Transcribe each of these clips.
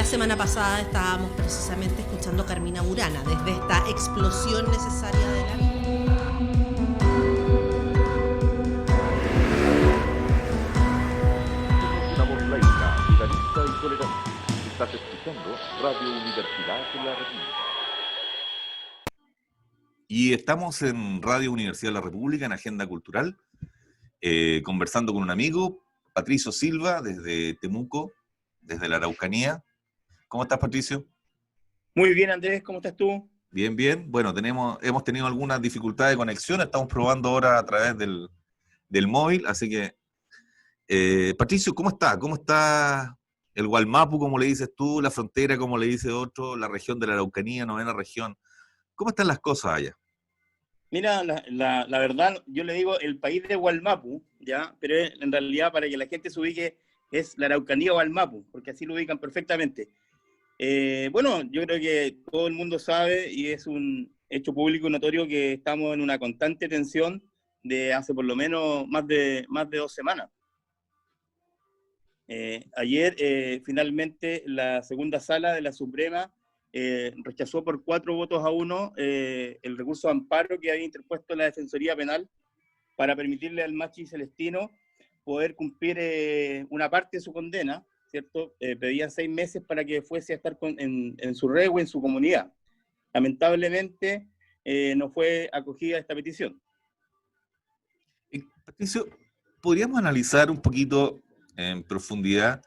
La semana pasada estábamos precisamente escuchando Carmina Burana, desde esta explosión necesaria de la vida. Una voz laica, pluralista y tolerante. Estás escuchando Radio Universidad de la República. Y estamos en Radio Universidad de la República, en Agenda Cultural, conversando con un amigo, Patricio Silva, desde Temuco, desde la Araucanía. ¿Cómo estás, Patricio? Muy bien, Andrés, ¿cómo estás tú? Bien, bien. Bueno, hemos tenido algunas dificultades de conexión, estamos probando ahora a través del móvil, así que, Patricio, ¿cómo está? ¿Cómo está el Gualmapu, como le dices tú, la frontera, como le dice otro, la región de la Araucanía, novena región? ¿Cómo están las cosas allá? Mira, la verdad, yo le digo el país de Gualmapu, ¿ya? Pero en realidad, para que la gente se ubique, es la Araucanía Gualmapu, porque así lo ubican perfectamente. Bueno, yo creo que todo el mundo sabe, y es un hecho público notorio, que estamos en una constante tensión de hace por lo menos más de 2 semanas. Ayer, finalmente, la segunda sala de la Suprema rechazó por 4 votos a 1 el recurso de amparo que había interpuesto la Defensoría Penal para permitirle al Machi Celestino poder cumplir una parte de su condena, ¿cierto? Pedían 6 meses para que fuese a estar en su rehue, en su comunidad. Lamentablemente, no fue acogida esta petición. Patricio, ¿podríamos analizar un poquito en profundidad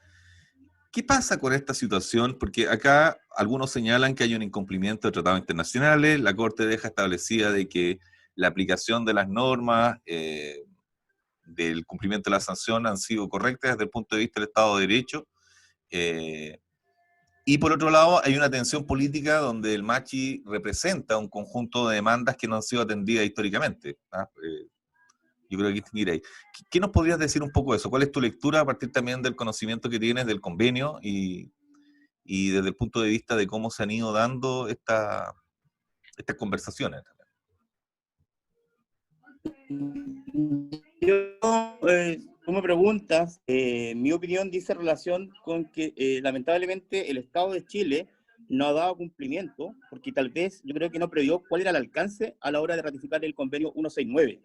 qué pasa con esta situación? Porque acá algunos señalan que hay un incumplimiento de tratados internacionales, la Corte deja establecida de que la aplicación de las normas del cumplimiento de la sanción han sido correctas desde el punto de vista del Estado de Derecho, y por otro lado hay una tensión política donde el Machi representa un conjunto de demandas que no han sido atendidas históricamente, ¿ah? Yo creo que distinguir ahí. ¿Qué nos podrías decir un poco de eso? ¿Cuál es tu lectura a partir también del conocimiento que tienes del convenio y desde el punto de vista de cómo se han ido dando estas conversaciones? Tú me preguntas, mi opinión dice relación con que lamentablemente el Estado de Chile no ha dado cumplimiento, porque tal vez yo creo que no previó cuál era el alcance a la hora de ratificar el convenio 169.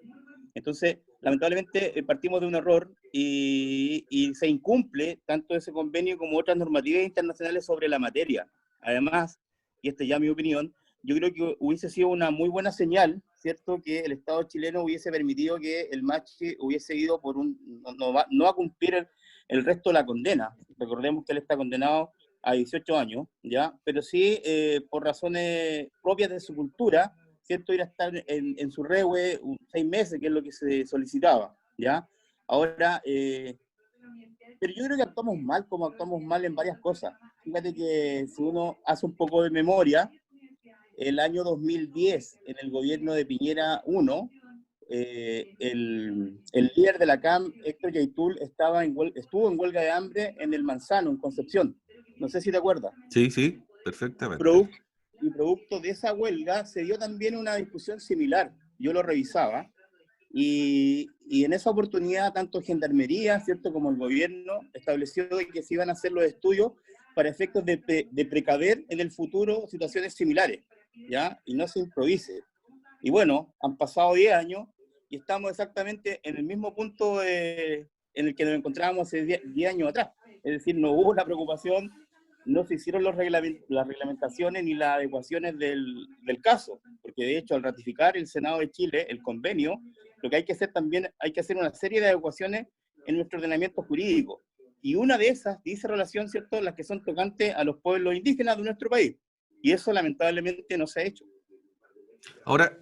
Entonces, lamentablemente partimos de un error y se incumple tanto ese convenio como otras normativas internacionales sobre la materia. Además, y esta ya es mi opinión, yo creo que hubiese sido una muy buena señal, ¿cierto?, que el Estado chileno hubiese permitido que el Machi hubiese ido por no a cumplir el resto de la condena. Recordemos que él está condenado a 18 años, ¿ya? Pero sí, por razones propias de su cultura, ¿cierto?, ir a estar en su rehue 6 meses, que es lo que se solicitaba, ¿ya? Ahora, pero yo creo que actuamos mal, como actuamos mal en varias cosas. Fíjate que si uno hace un poco de memoria, el año 2010, en el gobierno de Piñera I, el líder de la CAM, Héctor Yaitul, estuvo en huelga de hambre en el Manzano, en Concepción. No sé si te acuerdas. Sí, perfectamente. Producto de esa huelga se dio también una discusión similar. Yo lo revisaba. Y en esa oportunidad, tanto Gendarmería, ¿cierto?, como el gobierno estableció que se iban a hacer los estudios para efectos de precaver en el futuro situaciones similares, ¿ya? Y no se improvise. Y bueno, han pasado 10 años y estamos exactamente en el mismo punto en el que nos encontrábamos hace 10 años atrás. Es decir, no hubo la preocupación, no se hicieron las reglamentaciones ni las adecuaciones del caso, porque de hecho al ratificar el Senado de Chile el convenio, lo que hay que hacer también, hay que hacer una serie de adecuaciones en nuestro ordenamiento jurídico. Y una de esas dice relación, ¿cierto?, las que son tocantes a los pueblos indígenas de nuestro país. Y eso lamentablemente no se ha hecho. Ahora,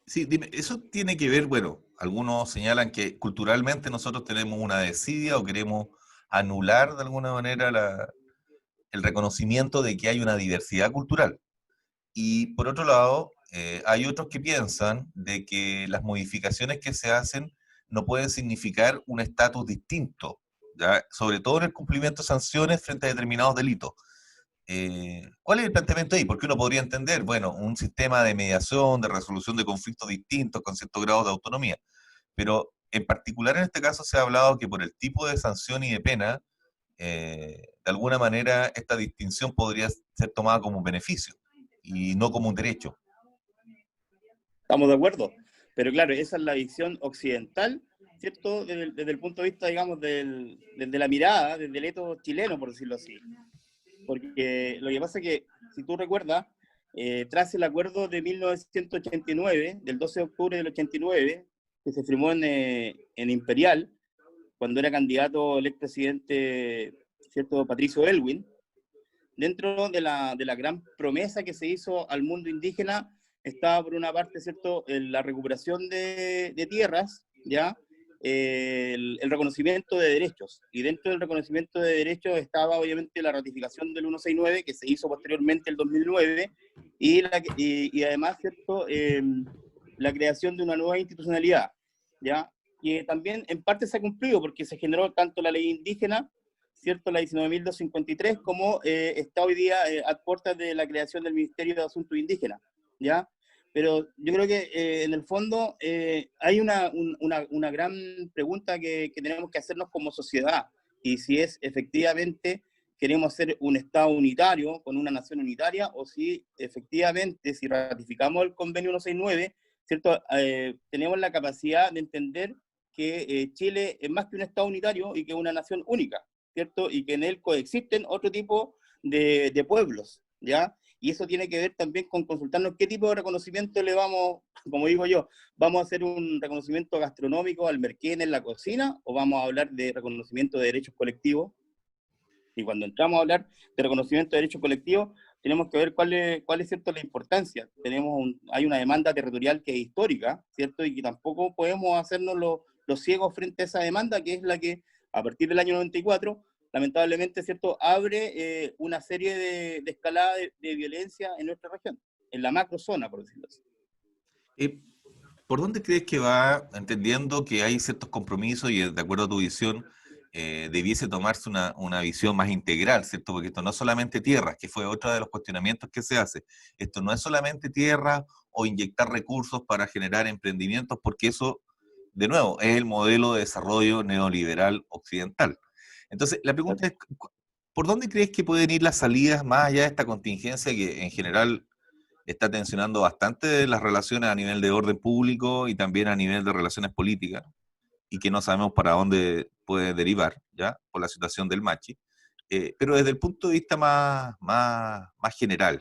sí, dime, eso tiene que ver, bueno, algunos señalan que culturalmente nosotros tenemos una desidia o queremos anular de alguna manera el reconocimiento de que hay una diversidad cultural. Y por otro lado, hay otros que piensan de que las modificaciones que se hacen no pueden significar un estatus distinto, ¿ya? Sobre todo en el cumplimiento de sanciones frente a determinados delitos. ¿Cuál es el planteamiento ahí? Porque uno podría entender, bueno, un sistema de mediación, de resolución de conflictos distintos con ciertos grados de autonomía, pero en particular en este caso se ha hablado que por el tipo de sanción y de pena, de alguna manera esta distinción podría ser tomada como un beneficio y no como un derecho. Estamos de acuerdo, pero claro, esa es la visión occidental, ¿cierto? Desde el punto de vista, digamos, desde la mirada, desde el eto chileno, por decirlo así. Porque lo que pasa es que, si tú recuerdas, tras el acuerdo de 1989, del 12 de octubre del 89, que se firmó en Imperial, cuando era candidato el expresidente, ¿cierto?, Patricio Elwin, dentro de la gran promesa que se hizo al mundo indígena, estaba por una parte, ¿cierto?, la recuperación de tierras, ¿ya? El reconocimiento de derechos. Y dentro del reconocimiento de derechos estaba obviamente la ratificación del 169, que se hizo posteriormente el 2009, y además, ¿cierto?, la creación de una nueva institucionalidad, ¿ya? Que también en parte se ha cumplido, porque se generó tanto la ley indígena, ¿cierto?, la 19.253, como está hoy día a puertas de la creación del Ministerio de Asuntos Indígenas, ¿ya? Pero yo creo que en el fondo hay una gran pregunta que tenemos que hacernos como sociedad, y si es efectivamente queremos ser un Estado unitario, con una nación unitaria, o si efectivamente, si ratificamos el convenio 169, ¿cierto? Tenemos la capacidad de entender que Chile es más que un Estado unitario y que una nación única, ¿cierto? Y que en él coexisten otro tipo de pueblos, ¿ya? Y eso tiene que ver también con consultarnos qué tipo de reconocimiento le vamos, como digo yo, ¿vamos a hacer un reconocimiento gastronómico al merquén en la cocina o vamos a hablar de reconocimiento de derechos colectivos? Y cuando entramos a hablar de reconocimiento de derechos colectivos, tenemos que ver cuál es cierto, la importancia. Hay una demanda territorial que es histórica, ¿cierto? Y que tampoco podemos hacernos los ciegos frente a esa demanda, que es la que, a partir del año 94, lamentablemente, ¿cierto?, abre una serie de escalada de violencia en nuestra región, en la macrozona, por decirlo así. ¿Por dónde crees que va, entendiendo que hay ciertos compromisos y de acuerdo a tu visión, debiese tomarse una visión más integral, ¿cierto? Porque esto no es solamente tierras, que fue otro de los cuestionamientos que se hace. Esto no es solamente tierra o inyectar recursos para generar emprendimientos, porque eso, de nuevo, es el modelo de desarrollo neoliberal occidental. Entonces, la pregunta es, ¿por dónde crees que pueden ir las salidas más allá de esta contingencia que en general está tensionando bastante las relaciones a nivel de orden público y también a nivel de relaciones políticas, y que no sabemos para dónde puede derivar, ¿ya? Por la situación del Machi, pero desde el punto de vista más general,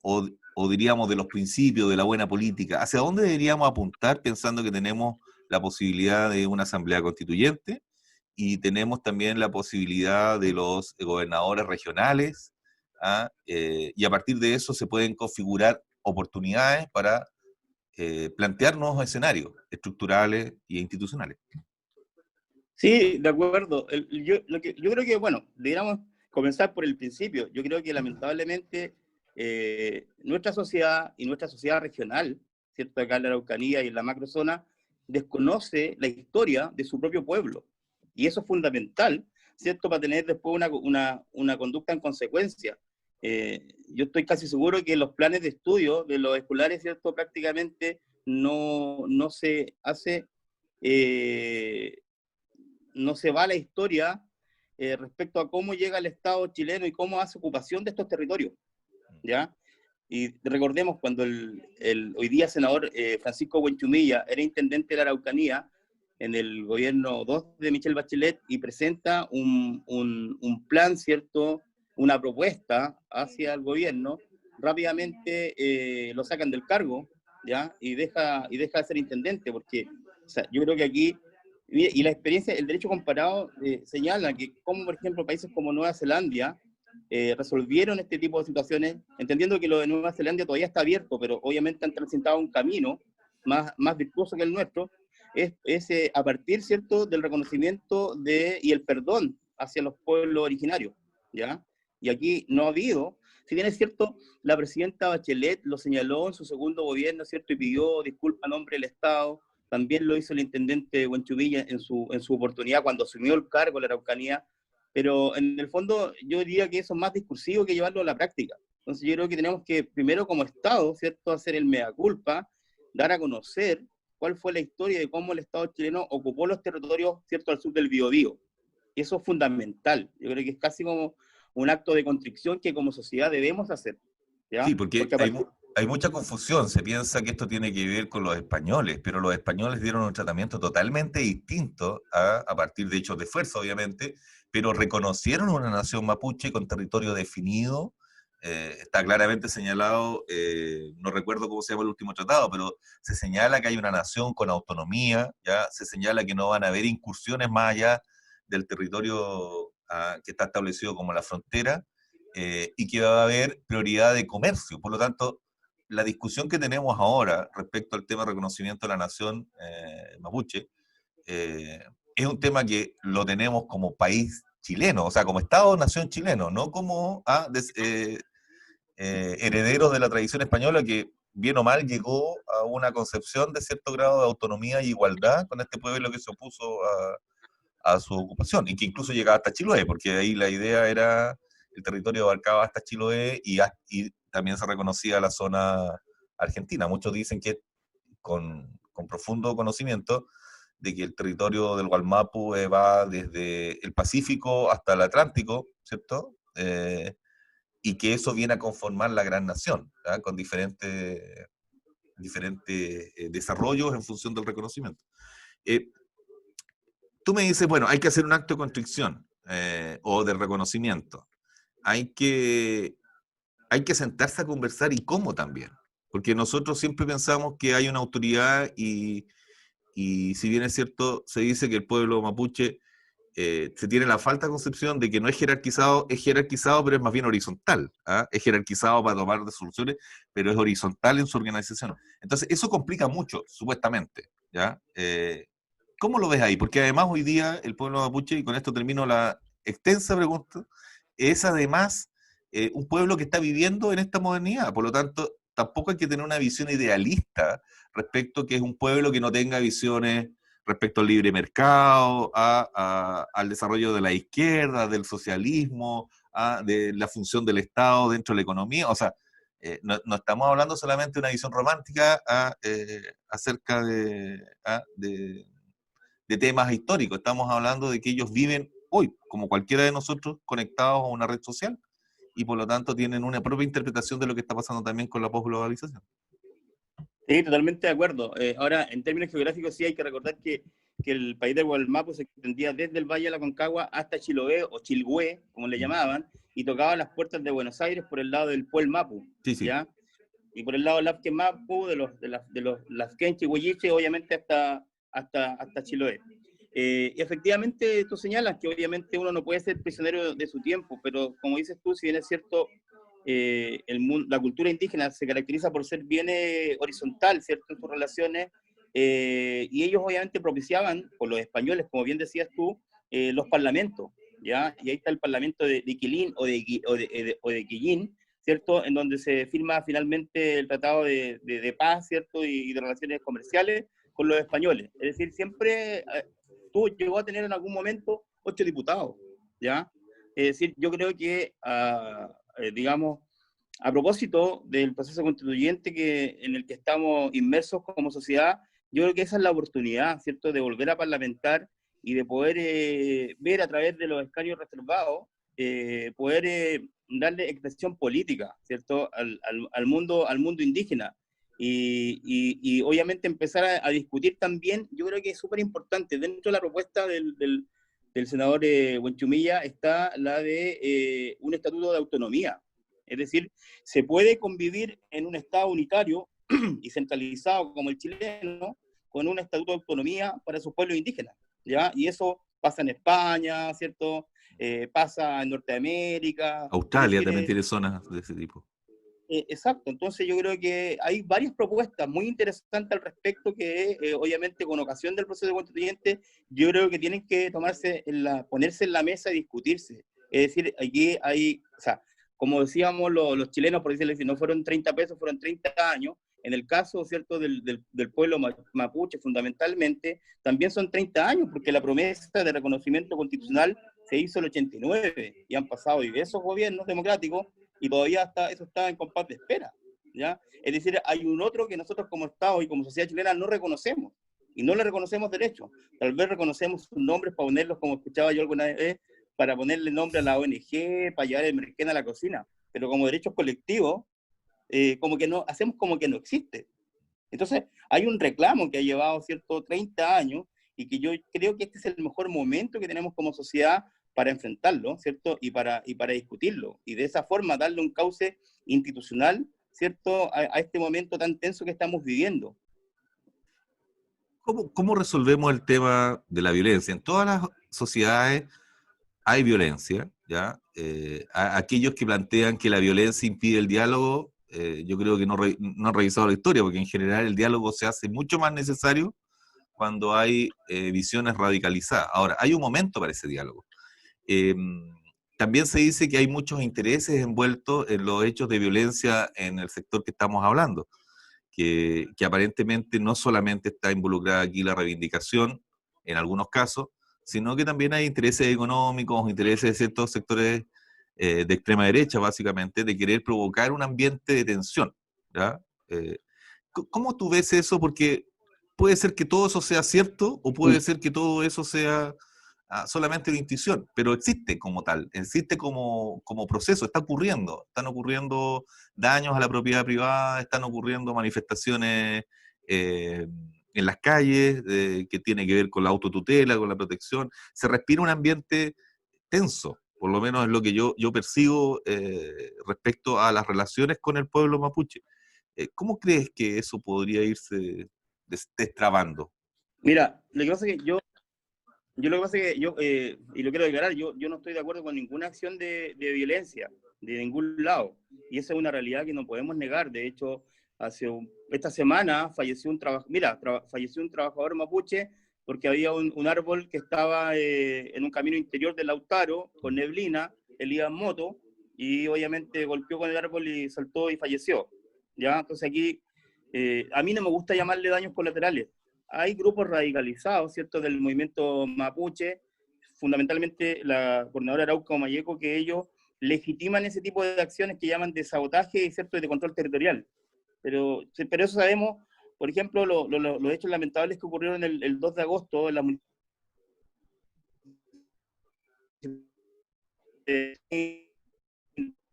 o diríamos de los principios de la buena política, ¿hacia dónde deberíamos apuntar pensando que tenemos la posibilidad de una asamblea constituyente y tenemos también la posibilidad de los gobernadores regionales? Y a partir de eso se pueden configurar oportunidades para plantear nuevos escenarios estructurales e institucionales. Sí, de acuerdo. Yo creo que, bueno, deberíamos comenzar por el principio. Yo creo que lamentablemente nuestra sociedad y nuestra sociedad regional, ¿cierto?, acá en la Araucanía y en la macrozona, desconoce la historia de su propio pueblo. Y eso es fundamental, ¿cierto?, para tener después una conducta en consecuencia. Yo estoy casi seguro que los planes de estudio de los escolares, ¿cierto?, prácticamente no se hace, no se va a la historia respecto a cómo llega el Estado chileno y cómo hace ocupación de estos territorios, ¿ya? Y recordemos cuando el hoy día senador Francisco Buenchumilla era intendente de la Araucanía en el gobierno 2 de Michelle Bachelet y presenta un plan, ¿cierto?, una propuesta hacia el gobierno, rápidamente lo sacan del cargo, ¿ya? Y deja de ser intendente, porque, o sea, yo creo que aquí, y la experiencia, el derecho comparado señala que como, por ejemplo, países como Nueva Zelanda resolvieron este tipo de situaciones, entendiendo que lo de Nueva Zelanda todavía está abierto, pero obviamente han transitado un camino más virtuoso que el nuestro, es a partir, ¿cierto?, del reconocimiento y el perdón hacia los pueblos originarios, ¿ya? Y aquí no ha habido, si bien es cierto, la presidenta Bachelet lo señaló en su segundo gobierno, ¿cierto?, y pidió disculpas a nombre del Estado. También lo hizo el intendente Buenchumilla en su oportunidad cuando asumió el cargo de la Araucanía, pero en el fondo yo diría que eso es más discursivo que llevarlo a la práctica. Entonces yo creo que tenemos que primero como Estado, ¿cierto?, hacer el mea culpa, dar a conocer cuál fue la historia de cómo el Estado chileno ocupó los territorios, ¿cierto?, al sur del Biobío, Y eso es fundamental. Yo creo que es casi como un acto de contrición que como sociedad debemos hacer, Sí, ¿ya? porque Porque a hay, partir, hay mucha confusión. Se piensa que esto tiene que ver con los españoles, pero los españoles dieron un tratamiento totalmente distinto a partir de hechos de fuerza, obviamente, pero reconocieron una nación mapuche con territorio definido. Está claramente señalado, no recuerdo cómo se llama el último tratado, pero se señala que hay una nación con autonomía, ya se señala que no van a haber incursiones más allá del territorio que está establecido como la frontera, y que va a haber prioridad de comercio. Por lo tanto, la discusión que tenemos ahora respecto al tema de reconocimiento de la nación mapuche eh, es un tema que lo tenemos como país chileno, o sea, como Estado-nación chileno, no como herederos de la tradición española que bien o mal llegó a una concepción de cierto grado de autonomía y igualdad con este pueblo que se opuso a su ocupación, y que incluso llegaba hasta Chiloé, porque ahí la idea era, el territorio abarcaba hasta Chiloé y también se reconocía la zona argentina. Muchos dicen que con profundo conocimiento de que el territorio del Gualmapu va desde el Pacífico hasta el Atlántico, ¿cierto? Y que eso viene a conformar la gran nación, ¿ah? Con diferentes desarrollos en función del reconocimiento. Tú me dices, bueno, hay que hacer un acto de constricción o de reconocimiento. Hay que, hay que sentarse a conversar y cómo también. Porque nosotros siempre pensamos que hay una autoridad y si bien es cierto, se dice que el pueblo mapuche se tiene la falta de concepción de que no es jerarquizado, pero es más bien horizontal. ¿Ah? Es jerarquizado para tomar resoluciones, pero es horizontal en su organización. Entonces, eso complica mucho, supuestamente. ¿Ya? ¿Cómo lo ves ahí? Porque además hoy día el pueblo mapuche, y con esto termino la extensa pregunta, es además un pueblo que está viviendo en esta modernidad. Por lo tanto, tampoco hay que tener una visión idealista respecto que es un pueblo que no tenga visiones respecto al libre mercado, al desarrollo de la izquierda, del socialismo, de la función del Estado dentro de la economía. O sea, no estamos hablando solamente de una visión romántica acerca de temas históricos, estamos hablando de que ellos viven hoy, como cualquiera de nosotros, conectados a una red social y por lo tanto tienen una propia interpretación de lo que está pasando también con la posglobalización. sí, totalmente de acuerdo. Ahora, en términos geográficos, sí hay que recordar que el país de Gualmapu se extendía desde el Valle de la Concagua hasta Chiloé o Chilhué, como le llamaban, y tocaba las puertas de Buenos Aires por el lado del Puel Mapu, Sí, sí. ¿ya? Y por el lado del Lafken Mapu, de los Lafken Chihuayche, obviamente hasta Chiloé. Y efectivamente, tú señalas que obviamente uno no puede ser prisionero de su tiempo, pero como dices tú, si bien es cierto, la cultura indígena se caracteriza por ser bien horizontal, ¿cierto?, en sus relaciones, y ellos obviamente propiciaban, por los españoles, como bien decías tú, los parlamentos, ¿ya? Y ahí está el parlamento de Quilín o de Quillín, ¿cierto?, en donde se firma finalmente el tratado de paz, ¿cierto?, y de relaciones comerciales con los españoles. Es decir, siempre llegó a tener en algún momento 8 diputados, ¿ya? Es decir, yo creo que digamos, a propósito del proceso constituyente en el que estamos inmersos como sociedad, yo creo que esa es la oportunidad, ¿cierto?, de volver a parlamentar y de poder ver a través de los escaños reservados, poder darle expresión política, ¿cierto?, al mundo indígena. Y obviamente empezar a discutir también, yo creo que es súper importante, dentro de la propuesta del senador Buenchumilla está la de un estatuto de autonomía. Es decir, se puede convivir en un Estado unitario y centralizado como el chileno con un estatuto de autonomía para sus pueblos indígenas, ¿ya? Y eso pasa en España, ¿cierto? Pasa en Norteamérica. Australia Es decir, también tiene zonas de ese tipo. Exacto, entonces yo creo que hay varias propuestas muy interesantes al respecto que obviamente con ocasión del proceso constituyente yo creo que tienen que ponerse en la mesa y discutirse. Es decir, aquí hay, o sea, como decíamos los chilenos, por decirlo así, no fueron 30 pesos, fueron 30 años. En el caso, ¿cierto?, del pueblo mapuche fundamentalmente, también son 30 años, porque la promesa de reconocimiento constitucional se hizo en el 89 y han pasado diversos gobiernos democráticos y todavía eso está en compás de espera, ¿ya? Es decir, hay un otro que nosotros como Estado y como sociedad chilena no reconocemos, y no le reconocemos derechos. Tal vez reconocemos sus nombres para ponerlos, como escuchaba yo alguna vez, para ponerle nombre a la ONG, para llevar el merquén a la cocina, pero como derechos colectivos, como que no, hacemos como que no existe. Entonces, hay un reclamo que ha llevado, ¿cierto?, 30 años, y que yo creo que este es el mejor momento que tenemos como sociedad para enfrentarlo, ¿cierto?, y para discutirlo, y de esa forma darle un cauce institucional, ¿cierto?, a este momento tan tenso que estamos viviendo. ¿Cómo resolvemos el tema de la violencia? En todas las sociedades hay violencia, ¿ya? Aquellos que plantean que la violencia impide el diálogo, yo creo que no han revisado la historia, porque en general el diálogo se hace mucho más necesario cuando hay visiones radicalizadas. Ahora, hay un momento para ese diálogo. También se dice que hay muchos intereses envueltos en los hechos de violencia en el sector que estamos hablando, que aparentemente no solamente está involucrada aquí la reivindicación, en algunos casos, sino que también hay intereses económicos, intereses de ciertos sectores de extrema derecha, básicamente, de querer provocar un ambiente de tensión, ¿ya? ¿Cómo tú ves eso? Porque puede ser que todo eso sea cierto, o puede ser que todo eso sea solamente una intuición, pero existe como tal, existe como proceso, están ocurriendo daños a la propiedad privada, están ocurriendo manifestaciones en las calles que tiene que ver con la autotutela, con la protección, se respira un ambiente tenso, por lo menos es lo que yo percibo respecto a las relaciones con el pueblo mapuche. ¿Cómo crees que eso podría irse destrabando? Mira, lo que pasa es que y lo quiero declarar, yo no estoy de acuerdo con ninguna acción de violencia, de ningún lado. Y esa es una realidad que no podemos negar. De hecho, esta semana falleció falleció un trabajador mapuche porque había un árbol que estaba en un camino interior del Lautaro, con neblina, él iba en moto, y obviamente golpeó con el árbol y saltó y falleció. ¿Ya? Entonces aquí, a mí no me gusta llamarle daños colaterales. Hay grupos radicalizados, ¿cierto?, del movimiento mapuche, fundamentalmente la coordinadora Arauca Mayeco, que ellos legitiman ese tipo de acciones que llaman de sabotaje y, ¿cierto?, de control territorial. Pero eso sabemos, por ejemplo, los hechos lamentables que ocurrieron el 2 de agosto en la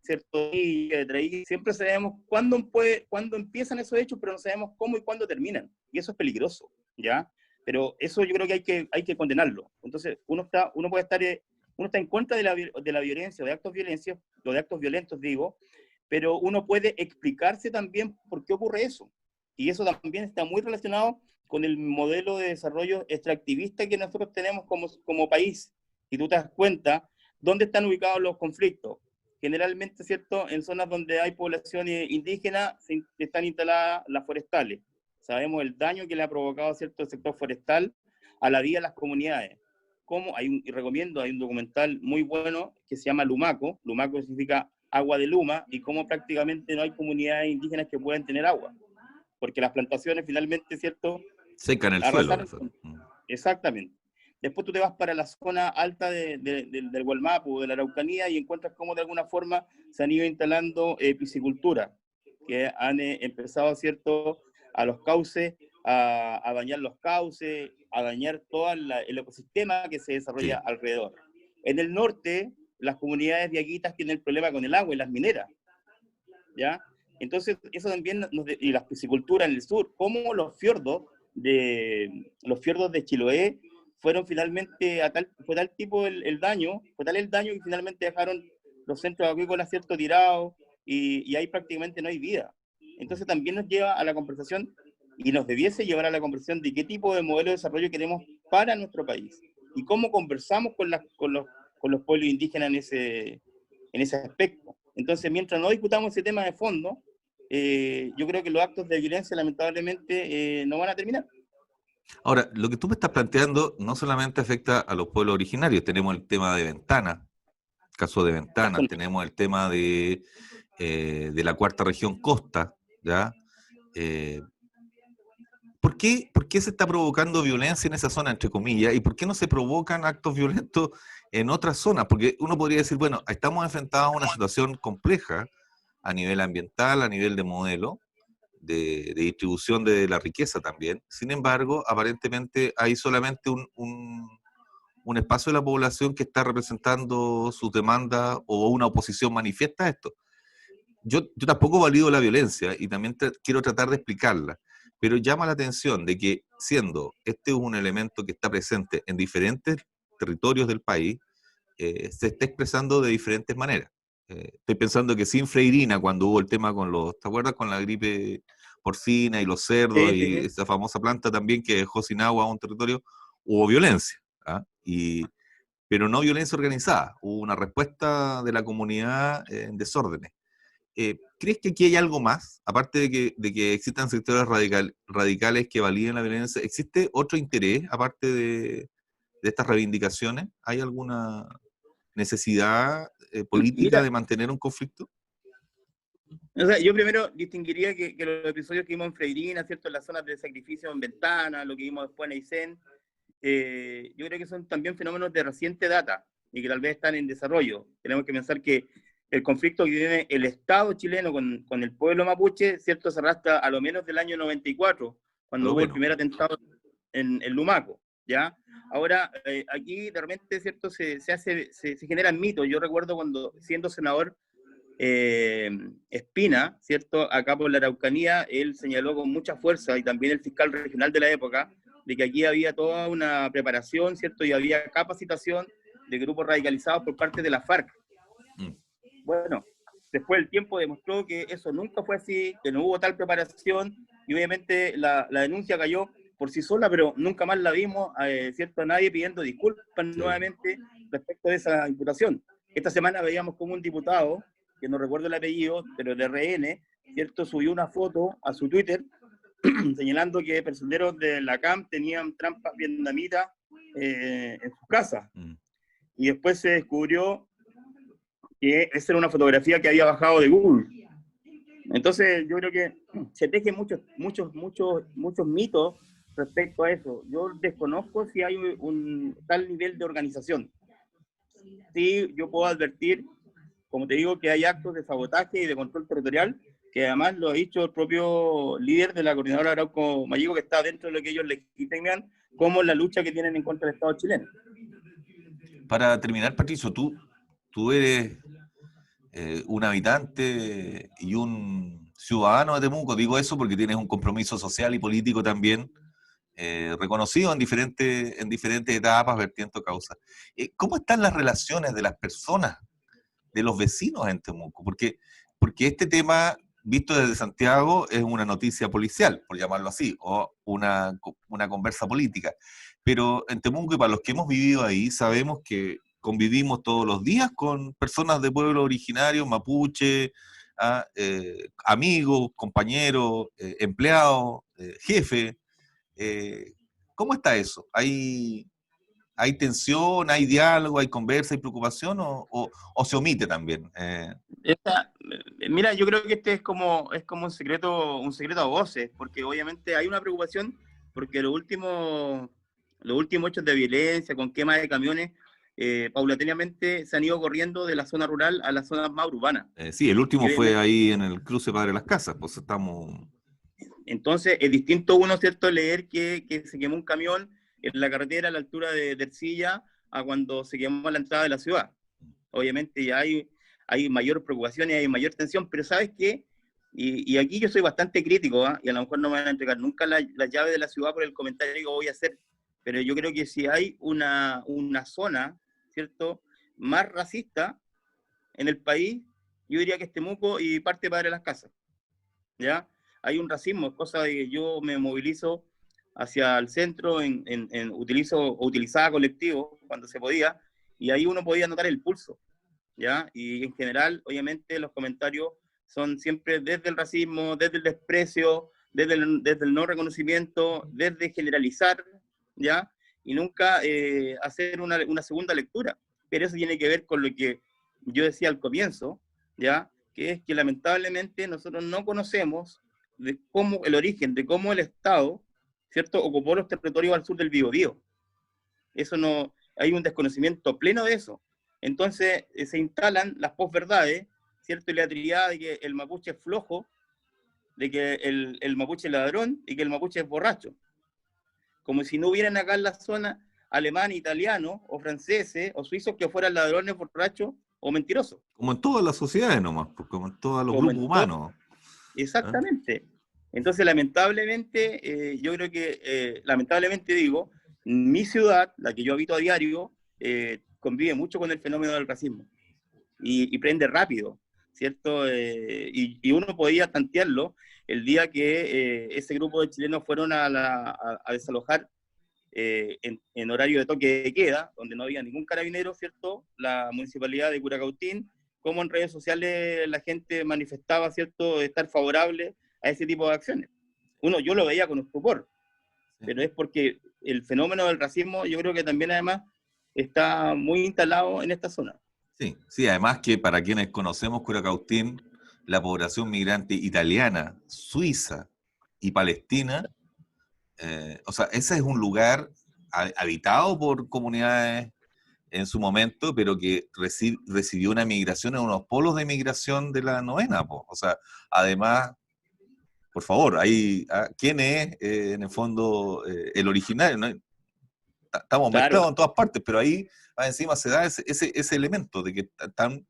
¿cierto? Y siempre sabemos cuándo empiezan esos hechos, pero no sabemos cómo y cuándo terminan. Y eso es peligroso, ¿ya? Pero eso yo creo que hay que condenarlo. Entonces, uno está en contra de la violencia, de actos violentos, digo, pero uno puede explicarse también por qué ocurre eso. Y eso también está muy relacionado con el modelo de desarrollo extractivista que nosotros tenemos como país. Y tú te das cuenta, ¿dónde están ubicados los conflictos? Generalmente, ¿cierto?, en zonas donde hay población indígena están instaladas las forestales. Sabemos el daño que le ha provocado, ¿cierto?, el sector forestal a la vida de las comunidades. Hay un documental muy bueno que se llama Lumaco. Lumaco significa agua de luma, y cómo prácticamente no hay comunidades indígenas que puedan tener agua, porque las plantaciones finalmente, ¿cierto?, secan el suelo. Exactamente. Después tú te vas para la zona alta del Gualmapu, de la Araucanía, y encuentras cómo de alguna forma se han ido instalando piscicultura, que han empezado, ¿cierto?, a los cauces, a dañar los cauces, a dañar todo el ecosistema que se desarrolla alrededor. En el norte, las comunidades diaguitas tienen el problema con el agua y las mineras, ¿ya? Entonces, eso también, y la piscicultura en el sur, como los fiordos de Chiloé fueron finalmente, fue tal el daño que finalmente dejaron los centros agrícolas, ¿cierto?, tirados, y ahí prácticamente no hay vida. Entonces también nos lleva a la conversación, y nos debiese llevar a la conversación de qué tipo de modelo de desarrollo queremos para nuestro país, y cómo conversamos con los pueblos indígenas en ese aspecto. Entonces, mientras no discutamos ese tema de fondo, yo creo que los actos de violencia lamentablemente no van a terminar. Ahora, lo que tú me estás planteando no solamente afecta a los pueblos originarios, tenemos el tema de Ventana, caso de Ventana, tenemos el tema de la cuarta región costa, ¿ya? ¿Por qué se está provocando violencia en esa zona, entre comillas, y por qué no se provocan actos violentos en otras zonas? Porque uno podría decir, bueno, estamos enfrentados a una situación compleja a nivel ambiental, a nivel de modelo, de distribución de la riqueza también. Sin embargo, aparentemente hay solamente un espacio de la población que está representando sus demandas o una oposición manifiesta a esto. Yo tampoco valido la violencia y también quiero tratar de explicarla, pero llama la atención de que siendo este un elemento que está presente en diferentes territorios del país, se está expresando de diferentes maneras. Estoy pensando que sin Freirina, cuando hubo el tema con ¿te acuerdas? Con la gripe porcina y los cerdos Sí, y sí. esa famosa planta también que dejó sin agua a un territorio, hubo violencia, ¿ah? Pero no violencia organizada, hubo una respuesta de la comunidad en desórdenes. ¿Crees que aquí hay algo más? Aparte de que existan sectores radicales que validen la violencia, ¿existe otro interés aparte de estas reivindicaciones? ¿Hay alguna necesidad política Mira, de mantener un conflicto? o sea, yo primero distinguiría que los episodios que vimos en Freirina, ¿cierto? En las zonas de sacrificio en Ventana, lo que vimos después en Aysén, yo creo que son también fenómenos de reciente data y que tal vez están en desarrollo. Tenemos que pensar que el conflicto que tiene el Estado chileno con el pueblo mapuche, ¿cierto? Se arrastra a lo menos del año 94, A cuando lo hubo el bueno. primer atentado en Lumaco, ¿ya? Ahora, aquí de repente, ¿cierto? Se generan mitos. Yo recuerdo cuando, siendo senador, Espina, ¿cierto? Acá por la Araucanía, él señaló con mucha fuerza, y también el fiscal regional de la época, de que aquí había toda una preparación, ¿cierto? Y había capacitación de grupos radicalizados por parte de la FARC. Mm. Bueno, después el tiempo demostró que eso nunca fue así, que no hubo tal preparación, y obviamente la denuncia cayó por sí sola, pero nunca más la vimos, ¿cierto? A nadie pidiendo disculpas Sí. nuevamente respecto de esa imputación. Esta semana veíamos como un diputado, que no recuerdo el apellido, pero de RN, ¿cierto? Subió una foto a su Twitter señalando que personeros de la CAM tenían trampas vietnamitas en sus casas. Mm. Y después se descubrió que esa era una fotografía que había bajado de Google. Entonces yo creo que se tejen muchos mitos respecto a eso. Yo desconozco si hay un tal nivel de organización. Sí, yo puedo advertir, como te digo, que hay actos de sabotaje y de control territorial, que además lo ha dicho el propio líder de la coordinadora Arauco Mayigo, que está dentro de lo que ellos legitiman como la lucha que tienen en contra del Estado chileno. Para terminar, Patricio, tú eres un habitante y un ciudadano de Temuco. Digo eso porque tienes un compromiso social y político también reconocido en diferentes etapas, vertiendo causas. ¿Cómo están las relaciones de las personas, de los vecinos en Temuco? Porque este tema, visto desde Santiago, es una noticia policial, por llamarlo así, o una conversa política. Pero en Temuco, y para los que hemos vivido ahí, sabemos que convivimos todos los días con personas de pueblos originarios, mapuche, amigos, compañeros, empleados, jefes. ¿Cómo está eso? ¿Hay tensión, hay diálogo, hay conversa, hay preocupación o se omite también? Mira, yo creo que este es como un secreto a voces, porque obviamente hay una preocupación, porque los últimos hechos de violencia, con quema de camiones, paulatinamente se han ido corriendo de la zona rural a las zonas más urbanas. Sí, el último fue ahí en el cruce Padre Las Casas, pues estamos... Entonces, es distinto uno, ¿cierto?, leer que se quemó un camión en la carretera a la altura de Ercilla a cuando se quemó a la entrada de la ciudad. Obviamente ya hay mayor preocupación y hay mayor tensión, pero ¿sabes qué? Y aquí yo soy bastante crítico, ¿eh? Y a lo mejor no me van a entregar nunca la llave de la ciudad por el comentario que voy a hacer, pero yo creo que si hay una zona, ¿cierto?, más racista en el país, yo diría que es Temuco y parte de Padre Las Casas, ¿ya? Hay un racismo, es cosa de que yo me movilizo hacia el centro, utilizaba colectivo cuando se podía, y ahí uno podía notar el pulso, ¿ya? Y en general, obviamente, los comentarios son siempre desde el racismo, desde el desprecio, desde el no reconocimiento, desde generalizar, ¿ya? Y nunca hacer una segunda lectura. Pero eso tiene que ver con lo que yo decía al comienzo, ¿ya? Que es que lamentablemente nosotros no conocemos de cómo el origen, de cómo el Estado, ¿cierto?, ocupó los territorios al sur del Biobío. Eso no, hay un desconocimiento pleno de eso. Entonces se instalan las posverdades, ¿cierto?, y la triada de que el mapuche es flojo, de que el mapuche es ladrón y que el mapuche es borracho. Como si no hubieran acá en la zona alemanes, italianos, o franceses, o suizos que fueran ladrones, borrachos o mentirosos. Como en todas las sociedades nomás, pues, como en todos los Como grupos en humanos. Exactamente. Entonces, lamentablemente, yo creo que, lamentablemente digo, mi ciudad, la que yo habito a diario, convive mucho con el fenómeno del racismo y prende rápido, ¿cierto? Y uno podía tantearlo el día que ese grupo de chilenos fueron a desalojar en horario de toque de queda, donde no había ningún carabinero, ¿cierto? La municipalidad de Curacautín, como en redes sociales la gente manifestaba, ¿cierto?, estar favorable a ese tipo de acciones. Yo lo veía con estupor, pero es porque el fenómeno del racismo yo creo que también además está muy instalado en esta zona. Sí, sí, además que para quienes conocemos Curacautín, la población migrante italiana, suiza y palestina, o sea, ese es un lugar habitado por comunidades en su momento, pero que recibió una migración en unos polos de migración de la novena, po. O sea, además, por favor, ¿quién es en el fondo el originario? ¿No? Estamos Claro, mezclados en todas partes, pero ahí encima se da ese elemento de que están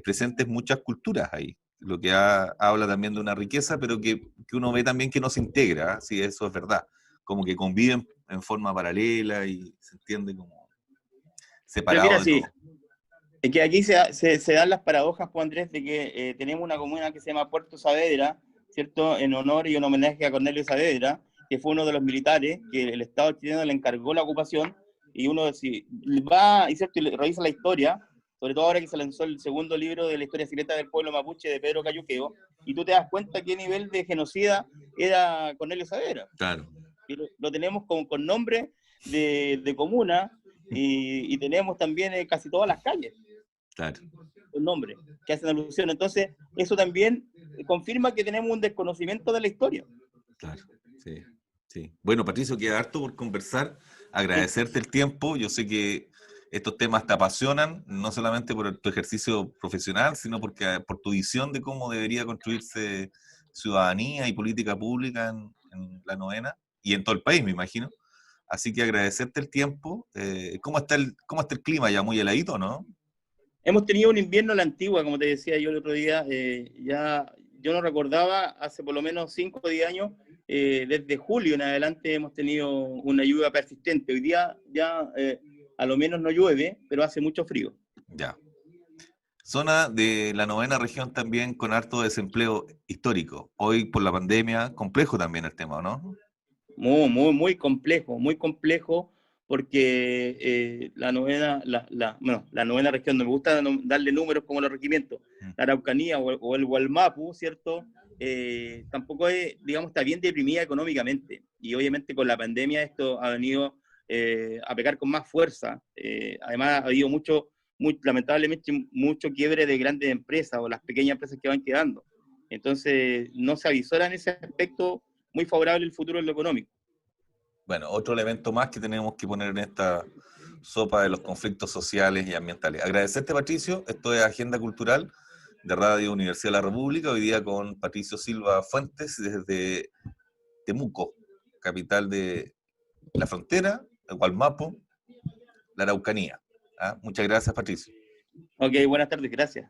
presentes muchas culturas ahí, lo que habla también de una riqueza, pero que uno ve también que no se integra, sí, eso es verdad, como que conviven en forma paralela y se entiende como pero separado mira, de sí, todo. es que aquí se dan las paradojas, pues, Andrés, de que tenemos una comuna que se llama Puerto Saavedra, ¿cierto?, en honor y en homenaje a Cornelio Saavedra, que fue uno de los militares que el Estado chileno le encargó la ocupación, y uno si va y, ¿cierto?, y revisa la historia, sobre todo ahora que se lanzó el segundo libro de la historia secreta del pueblo mapuche de Pedro Cayuqueo, y tú te das cuenta qué nivel de genocida era Cornelio Saavedra. Claro. Y lo tenemos con nombre de comuna, y tenemos también casi todas las calles Claro. un nombre que hacen alusión. Entonces, eso también confirma que tenemos un desconocimiento de la historia. Claro, sí, sí. Bueno, Patricio, queda harto por conversar, agradecerte el tiempo. Yo sé que estos temas te apasionan, no solamente por tu ejercicio profesional, sino por tu visión de cómo debería construirse ciudadanía y política pública en la novena y en todo el país, me imagino. Así que agradecerte el tiempo. ¿Cómo está el clima? ¿Ya muy heladito, no? Hemos tenido un invierno a la antigua, como te decía yo el otro día, yo no recordaba, hace por lo menos 5 o 10 años, desde julio en adelante hemos tenido una lluvia persistente. Hoy día ya a lo menos no llueve, pero hace mucho frío. Ya. Zona de la novena región también con harto desempleo histórico. Hoy por la pandemia, complejo también el tema, ¿no? Muy complejo, porque la novena región, no me gusta darle números como los regimientos, la Araucanía o el Gualmapu, ¿cierto? Tampoco es, digamos, está bien deprimida económicamente, y obviamente con la pandemia esto ha venido a pegar con más fuerza. Además ha habido lamentablemente mucho quiebre de grandes empresas o las pequeñas empresas que van quedando. Entonces no se avisora en ese aspecto muy favorable el futuro en lo económico. Bueno, otro elemento más que tenemos que poner en esta sopa de los conflictos sociales y ambientales. Agradecerte, Patricio. Esto es Agenda Cultural de Radio Universidad de la República, hoy día con Patricio Silva Fuentes desde Temuco, capital de la frontera, el Gualmapu, la Araucanía. ¿Ah? Muchas gracias, Patricio. Ok, buenas tardes, gracias.